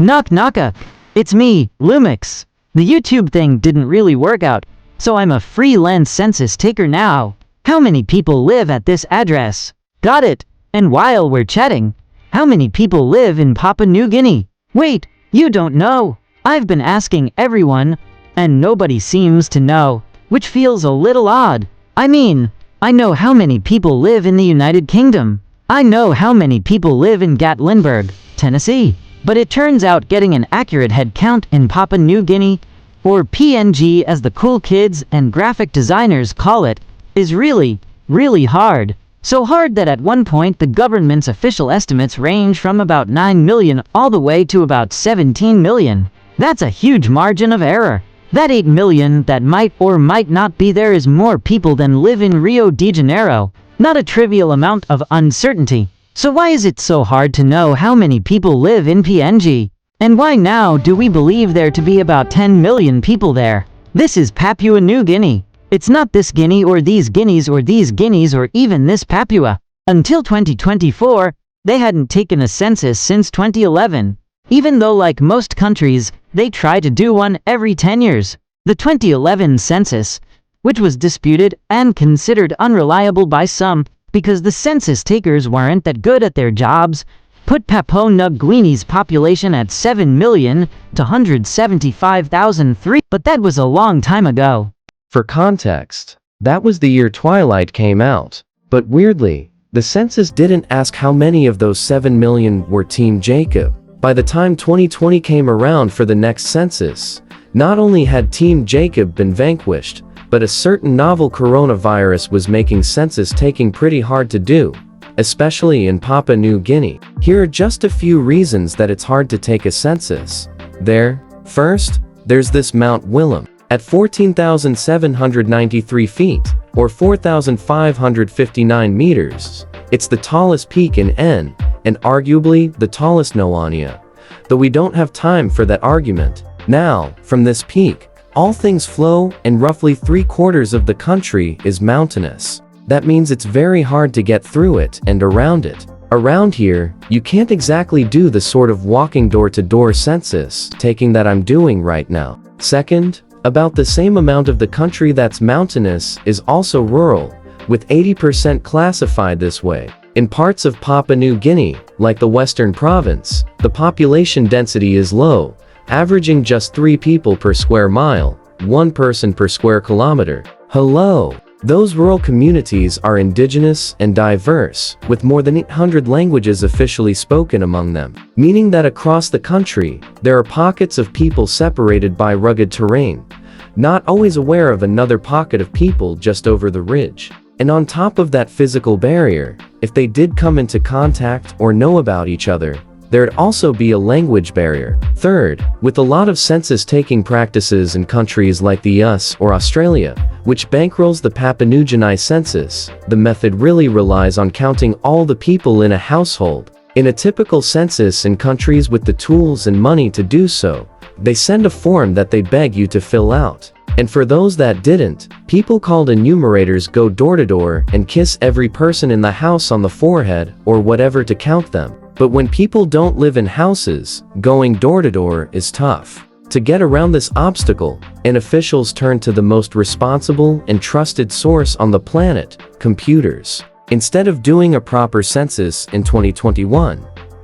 Knock knocka. It's me, Lumix. The YouTube thing didn't really work out, so I'm a freelance census taker now. How many people live at this address? Got it. And while we're chatting, how many people live in Papua New Guinea? Wait, you don't know? I've been asking everyone, and nobody seems to know, which feels a little odd. I mean, I know how many people live in the United Kingdom. I know how many people live in Gatlinburg, Tennessee. But it turns out getting an accurate head count in Papua New Guinea, or PNG as the cool kids and graphic designers call it, is really, really hard. So hard that at one point the government's official estimates range from about 9 million all the way to about 17 million. That's a huge margin of error. That 8 million that might or might not be there is more people than live in Rio de Janeiro. Not a trivial amount of uncertainty. So why is it so hard to know how many people live in PNG? And why now do we believe there to be about 10 million people there? This is Papua New Guinea. It's not this Guinea or these Guineas or these Guineas or even this Papua. Until 2024, they hadn't taken a census since 2011. Even though like most countries, they try to do one every 10 years. The 2011 census, which was disputed and considered unreliable by some because the census takers weren't that good at their jobs, put Papua New Guinea's population at 7,275,003, but that was a long time ago. For context, that was the year Twilight came out. But weirdly, the census didn't ask how many of those 7 million were Team Jacob. By the time 2020 came around for the next census, not only had Team Jacob been vanquished, but a certain novel coronavirus was making census taking pretty hard to do, especially in Papua New Guinea. Here are just a few reasons that it's hard to take a census. First, there's this Mount Willem. At 14,793 feet, or 4,559 meters, it's the tallest peak in N, and arguably the tallest in Oania. Though we don't have time for that argument. Now, from this peak, all things flow, and roughly 3/4 of the country is mountainous. That means it's very hard to get through it and around it. Around here, you can't exactly do the sort of walking door-to-door census taking that I'm doing right now. Second, about the same amount of the country that's mountainous is also rural, with 80% classified this way. In parts of Papua New Guinea, like the Western Province, the population density is low, averaging just 3 people per square mile, 1 person per square kilometer. Hello! Those rural communities are indigenous and diverse, with more than 800 languages officially spoken among them, meaning that across the country, there are pockets of people separated by rugged terrain, not always aware of another pocket of people just over the ridge. And on top of that physical barrier, if they did come into contact or know about each other, there'd also be a language barrier. Third, with a lot of census-taking practices in countries like the US or Australia, which bankrolls the Papua New Guinea census, the method really relies on counting all the people in a household. In a typical census in countries with the tools and money to do so, they send a form that they beg you to fill out. And for those that didn't, people called enumerators go door to door and kiss every person in the house on the forehead or whatever to count them. But when people don't live in houses, going door to door is tough. To get around this obstacle, and officials turn to the most responsible and trusted source on the planet, computers. Instead of doing a proper census in 2021,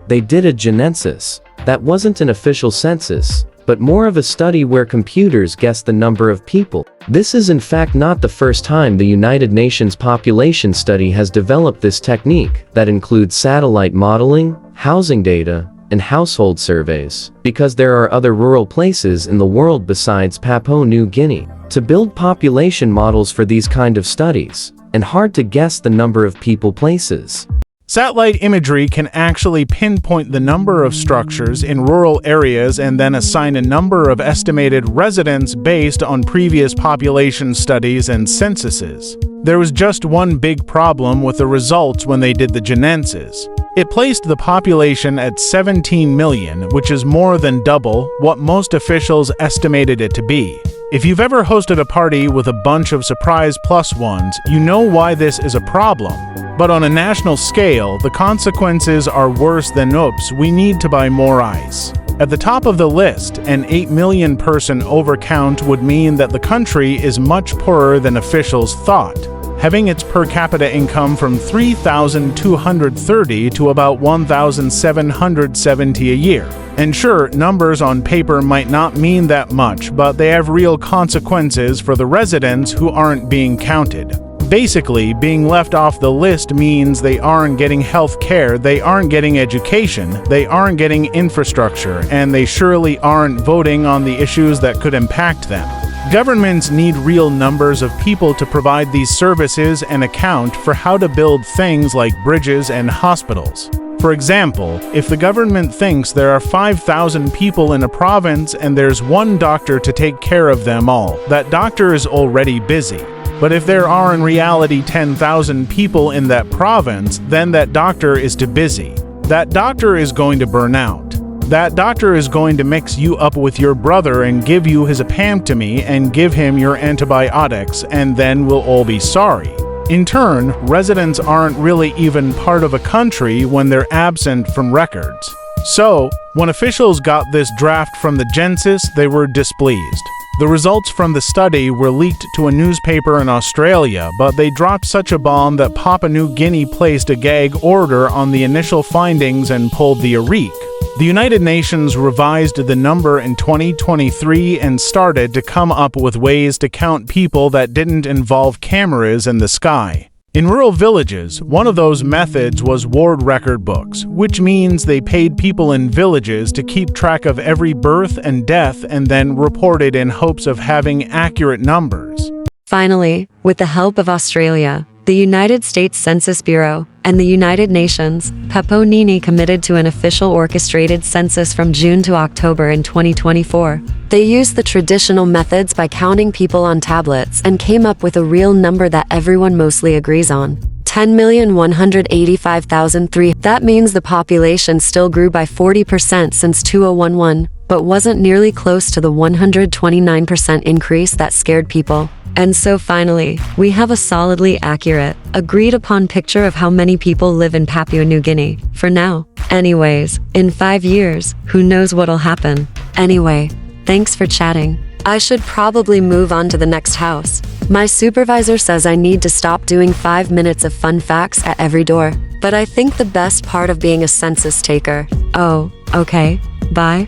they did a genensis. That wasn't an official census, but more of a study where computers guessed the number of people. This is in fact not the first time the United Nations Population Study has developed this technique that includes satellite modeling, housing data, and household surveys, because there are other rural places in the world besides Papua New Guinea to build population models for these kind of studies, and hard to guess the number of people places. Satellite imagery can actually pinpoint the number of structures in rural areas and then assign a number of estimated residents based on previous population studies and censuses. There was just one big problem with the results when they did the genensis. It placed the population at 17 million, which is more than double what most officials estimated it to be. If you've ever hosted a party with a bunch of surprise plus ones, you know why this is a problem. But on a national scale, the consequences are worse than oops, we need to buy more ice. At the top of the list, an 8 million person overcount would mean that the country is much poorer than officials thought, having its per capita income from $3,230 to about $1,770 a year. And sure, numbers on paper might not mean that much, but they have real consequences for the residents who aren't being counted. Basically, being left off the list means they aren't getting health care, they aren't getting education, they aren't getting infrastructure, and they surely aren't voting on the issues that could impact them. Governments need real numbers of people to provide these services and account for how to build things like bridges and hospitals. For example, if the government thinks there are 5,000 people in a province and there's one doctor to take care of them all, that doctor is already busy. But if there are in reality 10,000 people in that province, then that doctor is too busy. That doctor is going to burn out. That doctor is going to mix you up with your brother and give you his apamtomy and give him your antibiotics, and then we'll all be sorry. In turn, residents aren't really even part of a country when they're absent from records. So, when officials got this draft from the Census, they were displeased. The results from the study were leaked to a newspaper in Australia, but they dropped such a bomb that Papua New Guinea placed a gag order on the initial findings and pulled the ERIC. The United Nations revised the number in 2023 and started to come up with ways to count people that didn't involve cameras in the sky. In rural villages, one of those methods was ward record books, which means they paid people in villages to keep track of every birth and death and then reported in hopes of having accurate numbers. Finally, with the help of Australia, the United States Census Bureau, and the United Nations, Papua Nini committed to an official orchestrated census from June to October in 2024. They used the traditional methods by counting people on tablets and came up with a real number that everyone mostly agrees on. 10,185,003. That means the population still grew by 40% since 2011, but wasn't nearly close to the 129% increase that scared people. And so finally, we have a solidly accurate, agreed-upon picture of how many people live in Papua New Guinea, for now. Anyways, in 5 years, who knows what'll happen. Anyway, thanks for chatting. I should probably move on to the next house. My supervisor says I need to stop doing 5 minutes of fun facts at every door. But I think the best part of being a census taker. Oh, okay. Bye.